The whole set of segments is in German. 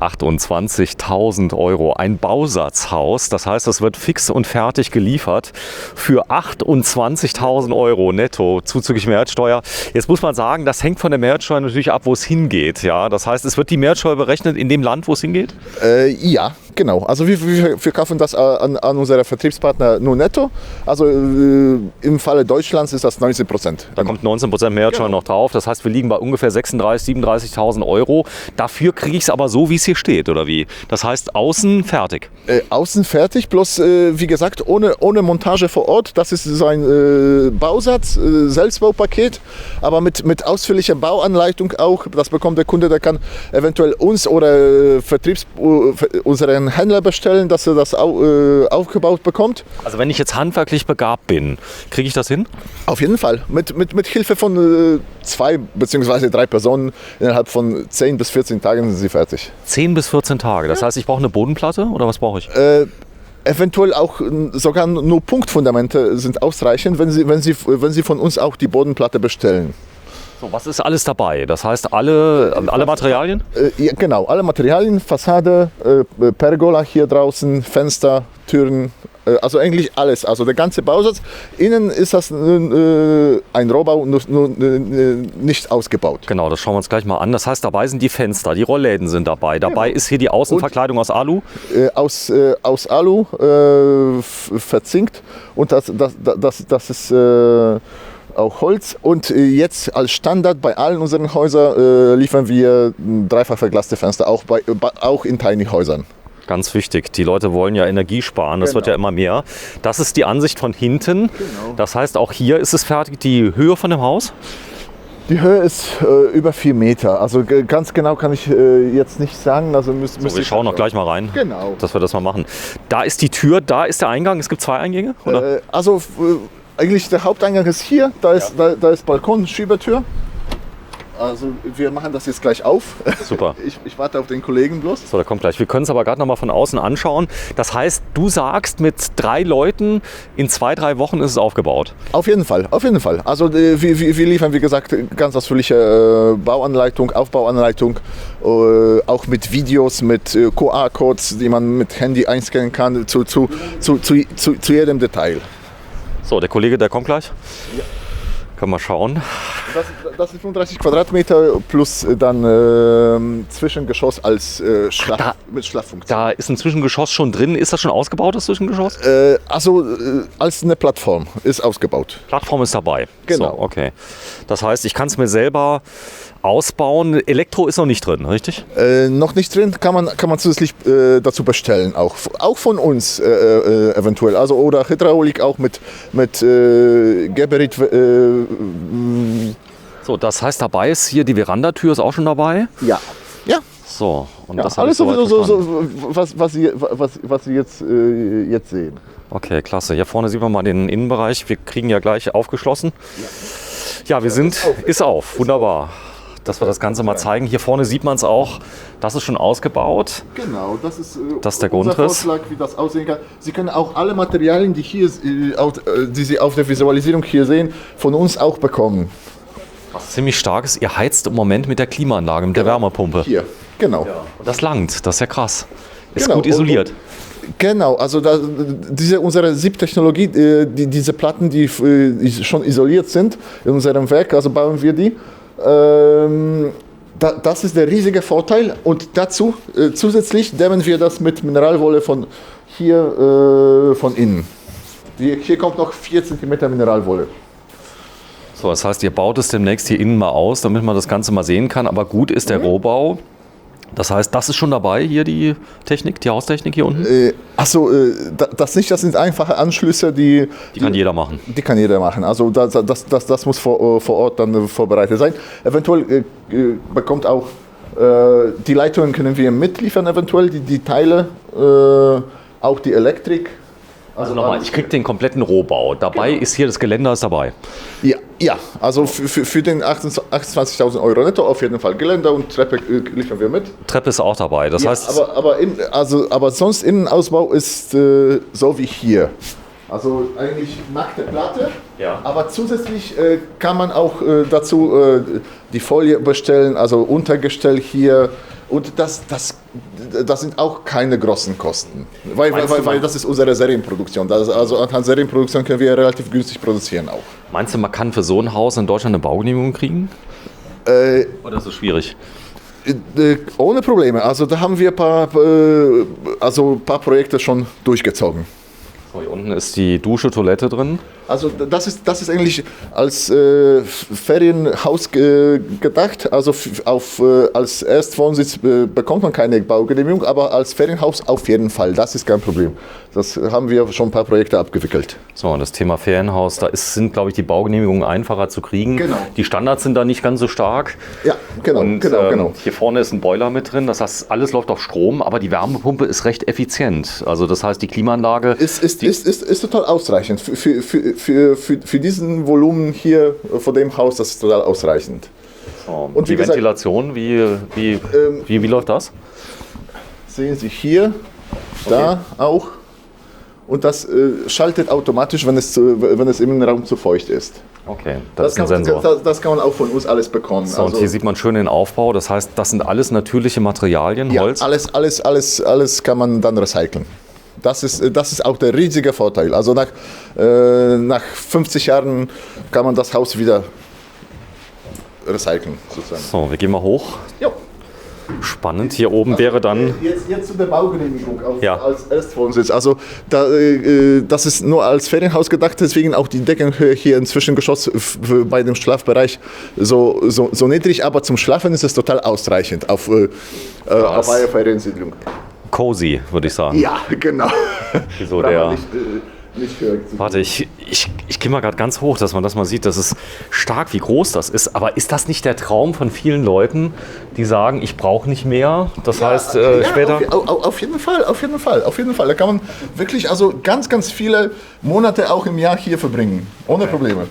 28.000 Euro. Ein Bausatzhaus, das heißt, das wird fix und fertig geliefert für 28.000 Euro netto, zuzüglich Mehrwertsteuer. Jetzt muss man sagen, das hängt von der Mehrwertsteuer natürlich ab, wo es hingeht. Ja? Das heißt, es wird die Mehrwertsteuer berechnet in dem Land, wo es hingeht? Ja, genau. Also wir kaufen das an unsere Vertriebspartner nur netto. Also im Falle Deutschlands ist das 19%. Da kommt 19% Mehrwertsteuer noch drauf. Das heißt, wir liegen bei ungefähr 36.000, 37.000 Euro. Dafür kriege ich es aber so, wie es hier steht, oder wie? Das heißt, außen fertig. Außen fertig, bloß wie gesagt, ohne Montage vor Ort. Das ist so ein Bausatz, Selbstbaupaket, aber mit ausführlicher Bauanleitung auch. Das bekommt der Kunde, der kann eventuell uns oder unseren Händler bestellen, dass er das aufgebaut bekommt. Also wenn ich jetzt handwerklich begabt bin, kriege ich das hin? Auf jeden Fall. Mit Hilfe von 2 bzw. 3 Personen innerhalb von 10 bis 14 Tagen sind sie fertig. 10 bis 14 Tage. Das heißt, ich brauche eine Bodenplatte oder was brauche ich? Eventuell auch sogar nur Punktfundamente sind ausreichend, wenn Sie von uns auch die Bodenplatte bestellen. So, was ist alles dabei? Das heißt, alle Materialien? Ja, genau, alle Materialien, Fassade, Pergola hier draußen, Fenster, Türen, also eigentlich alles. Also der ganze Bausatz. Innen ist das ein Rohbau, nur nicht ausgebaut. Genau, das schauen wir uns gleich mal an. Das heißt, dabei sind die Fenster, die Rollläden sind dabei. Dabei ist hier die Außenverkleidung aus Alu. Aus Alu verzinkt und das ist auch Holz, und jetzt als Standard bei allen unseren Häusern liefern wir dreifach verglaste Fenster, auch in Tiny Häusern. Ganz wichtig, die Leute wollen ja Energie sparen, das wird ja immer mehr. Das ist die Ansicht von hinten. Genau. Das heißt, auch hier ist es fertig. Die Höhe von dem Haus? Die Höhe ist über 4 Meter. Also ganz genau kann ich jetzt nicht sagen. Also wir schauen noch gleich mal rein, genau, dass wir das mal machen. Da ist die Tür, da ist der Eingang. Es gibt 2 Eingänge, oder? Eigentlich der Haupteingang ist hier, da ist Balkon, Schiebetür. Also wir machen das jetzt gleich auf. Super. Ich warte auf den Kollegen bloß. So, der kommt gleich. Wir können es aber gerade noch mal von außen anschauen. Das heißt, du sagst, mit 3 Leuten in 2, 3 Wochen ist es aufgebaut? Auf jeden Fall, auf jeden Fall. Also wir liefern, wie gesagt, ganz ausführliche Bauanleitung, Aufbauanleitung, auch mit Videos, mit QR-Codes, die man mit Handy einscannen kann, zu jedem Detail. So, der Kollege, der kommt gleich. Ja. Können wir schauen. Das sind 35 Quadratmeter plus dann Zwischengeschoss als mit Schlaffunktion. Da ist ein Zwischengeschoss schon drin. Ist das schon ausgebaut, das Zwischengeschoss? Als eine Plattform ist ausgebaut. Plattform ist dabei. Genau. So, okay. Das heißt, ich kann es mir selber ausbauen. Elektro ist noch nicht drin, richtig? Noch nicht drin, kann man zusätzlich dazu bestellen, auch von uns eventuell. Also oder Hydraulik auch mit Geberit. So, das heißt, dabei ist hier die Verandatür ist auch schon dabei? Ja. Ja. So, und ja, das alles so, was Sie jetzt sehen. Okay, klasse. Hier vorne sieht man mal den Innenbereich. Wir kriegen ja gleich aufgeschlossen. Ja, ist auf. Wunderbar. Dass wir das Ganze mal zeigen. Hier vorne sieht man es auch. Das ist schon ausgebaut. Genau, das ist der Grundriss. Vorschlag, wie das aussehen kann. Sie können auch alle Materialien, die Sie auf der Visualisierung hier sehen, von uns auch bekommen. Was ziemlich stark ist, ihr heizt im Moment mit der Klimaanlage, mit der Wärmepumpe. Hier, genau. Ja. Das langt, das ist ja krass. Ist genau. Gut isoliert. Genau, also unsere SIP-Technologie, diese Platten, die schon isoliert sind in unserem Werk, also bauen wir die. Das ist der riesige Vorteil, und dazu zusätzlich dämmen wir das mit Mineralwolle von innen. Hier kommt noch 4 cm Mineralwolle. So, das heißt, ihr baut es demnächst hier innen mal aus, damit man das Ganze mal sehen kann. Aber gut ist der Rohbau. Das heißt, das ist schon dabei, hier die Technik, die Haustechnik hier unten? Das nicht, das sind einfache Anschlüsse, die kann jeder machen. Die kann jeder machen. Also das muss vor Ort dann vorbereitet sein. Eventuell bekommt auch die Leitungen können wir mitliefern, eventuell die Teile, auch die Elektrik. Also nochmal, ich kriege den kompletten Rohbau. Dabei ist hier das Geländer ist dabei. Ja, also für den 28.000 Euro netto auf jeden Fall Geländer und Treppe liefern wir mit. Treppe ist auch dabei, das heißt... Aber sonst Innenausbau ist so wie hier. Also eigentlich nackte Platte, aber zusätzlich kann man auch dazu die Folie bestellen, also Untergestell hier Und das sind auch keine großen Kosten, weil das ist unsere Serienproduktion. Also anhand Serienproduktion können wir relativ günstig produzieren auch. Meinst du, man kann für so ein Haus in Deutschland eine Baugenehmigung kriegen? Oder ist das schwierig? Ohne Probleme. Also da haben wir ein paar Projekte schon durchgezogen. So, hier unten ist die Dusche, Toilette drin. Also das ist eigentlich als Ferienhaus gedacht. Also als Erstwohnsitz bekommt man keine Baugenehmigung, aber als Ferienhaus auf jeden Fall. Das ist kein Problem. Das haben wir schon ein paar Projekte abgewickelt. So, und das Thema Ferienhaus, sind, glaube ich, die Baugenehmigungen einfacher zu kriegen. Genau. Die Standards sind da nicht ganz so stark. Ja, genau. Und genau. hier vorne ist ein Boiler mit drin. Das heißt, alles läuft auf Strom, aber die Wärmepumpe ist recht effizient. Also das heißt, die Klimaanlage ist total ausreichend. Für diesen Volumen hier von dem Haus, das ist total ausreichend. So, und die Ventilation, wie läuft das? Sehen Sie hier, da auch. Und das schaltet automatisch, wenn es im Innenraum zu feucht ist. Okay, das ist ein Sensor. Das kann man auch von uns alles bekommen. So, und hier sieht man schön den Aufbau. Das heißt, das sind alles natürliche Materialien, Holz? Ja, alles kann man dann recyceln. Das ist auch der riesige Vorteil. Also nach 50 Jahren kann man das Haus wieder recyceln, sozusagen. So, wir gehen mal hoch. Jo. Spannend. Hier oben wäre dann... Jetzt zu der Baugenehmigung Ja. als Erstwohnsitz. Also das ist nur als Ferienhaus gedacht, deswegen auch die Deckenhöhe hier im Zwischengeschoss bei dem Schlafbereich so niedrig, aber zum Schlafen ist es total ausreichend auf einer Feriensiedlung. Cozy, würde ich sagen. Ja, genau. So nicht höher. Warte, ich gehe mal gerade ganz hoch, dass man das mal sieht. Das ist stark, wie groß das ist. Aber ist das nicht der Traum von vielen Leuten, die sagen, ich brauche nicht mehr? Das heißt, später... Auf jeden Fall. Da kann man wirklich ganz, ganz viele Monate auch im Jahr hier verbringen. Ohne Probleme.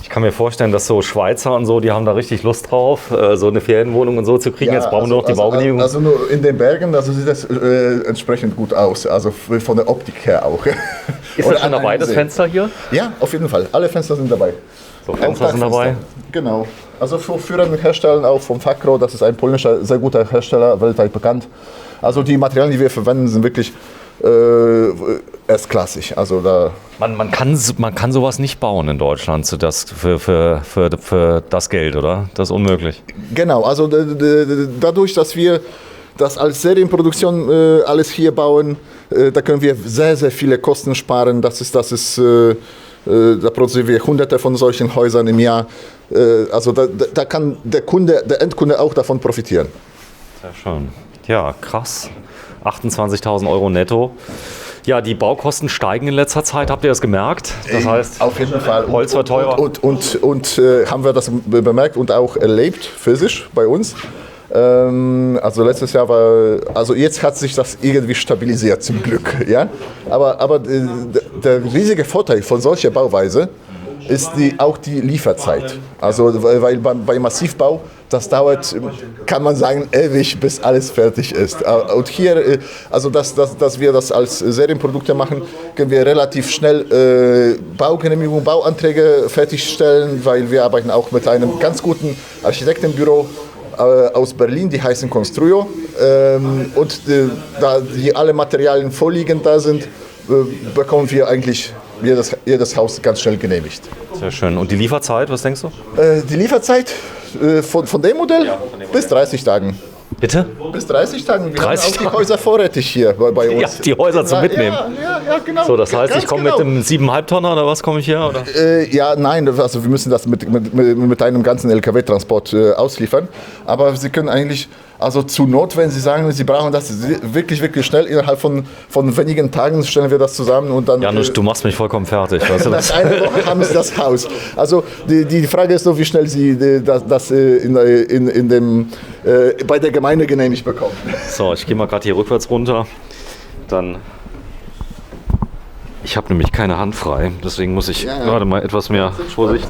Ich kann mir vorstellen, dass so Schweizer und so, die haben da richtig Lust drauf, so eine Ferienwohnung und so zu kriegen. Jetzt brauchen wir nur noch die Baugenehmigung. Also nur in den Bergen, sieht das entsprechend gut aus. Also von der Optik her auch. Ist das schon dabei, das Fenster hier? Ja, auf jeden Fall. Alle Fenster sind dabei. So, Fenster sind dabei? Genau. Also für führende Hersteller auch vom Fakro, das ist ein polnischer, sehr guter Hersteller, weltweit bekannt. Also die Materialien, die wir verwenden, sind wirklich erstklassig. Also da man kann sowas nicht bauen in Deutschland für das Geld, oder? Das ist unmöglich. Genau, also dadurch, dass wir das als Serienproduktion alles hier bauen, da können wir sehr, sehr viele Kosten sparen. Da produzieren wir hunderte von solchen Häusern im Jahr. Also da kann der Endkunde auch davon profitieren. Sehr schön. Ja, krass. 28.000 € netto. Ja, die Baukosten steigen in letzter Zeit, habt ihr das gemerkt? Das heißt, auf jeden Fall. Holz wird teurer. Und haben wir das bemerkt und auch erlebt, physisch bei uns. Also letztes Jahr jetzt hat sich das irgendwie stabilisiert, zum Glück. Ja? Aber der riesige Vorteil von solcher Bauweise ist auch die Lieferzeit. Also weil bei Massivbau, das dauert, kann man sagen, ewig, bis alles fertig ist. Und hier, also dass wir das als Serienprodukte machen, können wir relativ schnell Baugenehmigung, Bauanträge fertigstellen, weil wir arbeiten auch mit einem ganz guten Architektenbüro aus Berlin, die heißen Construyo. Und da alle Materialien vorliegend da sind, bekommen wir eigentlich jedes Haus ganz schnell genehmigt. Sehr schön. Und die Lieferzeit, was denkst du? Die Lieferzeit von dem Modell? Ja, bis 30 Tagen. Bitte? Bis 30 Tagen. Wir 30 haben auch die Häuser vorrätig hier bei uns. Ja, die Häuser zum Mitnehmen. Ja, genau. So, das heißt, ich komme mit dem 7,5 Tonner oder was komme ich her? Oder? Nein, also wir müssen das mit einem ganzen LKW-Transport ausliefern. Aber Sie können eigentlich, also zur Not, wenn Sie sagen, Sie brauchen das wirklich, wirklich schnell, innerhalb von wenigen Tagen stellen wir das zusammen und dann... Janusz, du machst mich vollkommen fertig. Weißt du das? Nach einer Woche haben Sie das Haus. Also die Frage ist nur, wie schnell Sie das bei der Gemeinde genehmigt bekommen. So, ich gehe mal gerade hier rückwärts runter. Ich habe nämlich keine Hand frei, deswegen muss ich gerade mal etwas mehr Vorsicht.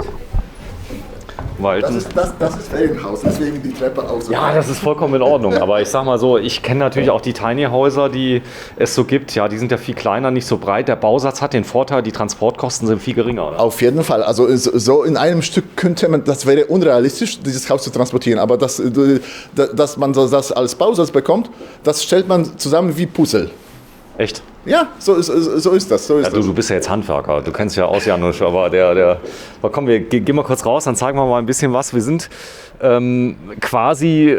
Walten. Das ist Ferienhaus, deswegen die Treppe auch so. Ja, das ist vollkommen in Ordnung. Aber ich sag mal so, ich kenne natürlich auch die Tiny Häuser, die es so gibt. Ja, die sind ja viel kleiner, nicht so breit. Der Bausatz hat den Vorteil, die Transportkosten sind viel geringer. Oder? Auf jeden Fall. Also so in einem Stück könnte man, das wäre unrealistisch, dieses Haus zu transportieren. Aber dass man das als Bausatz bekommt, das stellt man zusammen wie Puzzle. Echt? Ja, so ist das. Du bist ja jetzt Handwerker, du kennst ja aus, Janusz, aber aber komm, wir gehen mal kurz raus, dann zeigen wir mal ein bisschen was. Wir sind quasi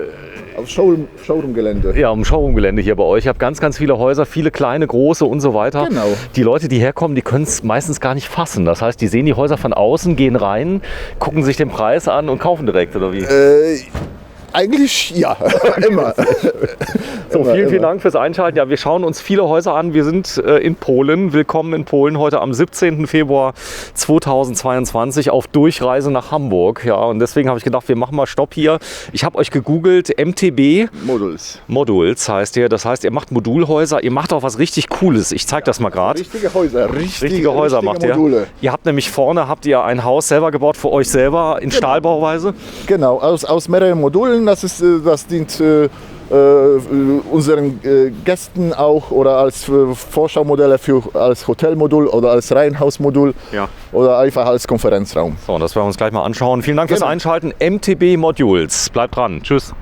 auf Showroom-Gelände. Ja, im Showroom-Gelände hier bei euch. Ich habe ganz, ganz viele Häuser, viele kleine, große und so weiter. Genau. Die Leute, die herkommen, die können es meistens gar nicht fassen. Das heißt, die sehen die Häuser von außen, gehen rein, gucken sich den Preis an und kaufen direkt, oder wie? Eigentlich ja, immer. So, vielen Dank fürs Einschalten. Ja, wir schauen uns viele Häuser an. Wir sind in Polen. Willkommen in Polen heute am 17. Februar 2022 auf Durchreise nach Hamburg. Ja, und deswegen habe ich gedacht, wir machen mal Stopp hier. Ich habe euch gegoogelt, MTB Modules heißt ihr. Das heißt, ihr macht Modulhäuser. Ihr macht auch was richtig Cooles. Ich zeige das mal gerade. Richtige Häuser. Richtige Häuser macht ihr. Module. Ihr habt nämlich vorne ein Haus selber gebaut für euch selber in Stahlbauweise. Genau, aus mehreren Modulen. Das dient unseren Gästen auch oder als Vorschau-Modelle als Hotelmodul oder als Reihenhausmodul oder einfach als Konferenzraum. So, das werden wir uns gleich mal anschauen. Vielen Dank fürs Einschalten. MTB Modules. Bleibt dran. Tschüss.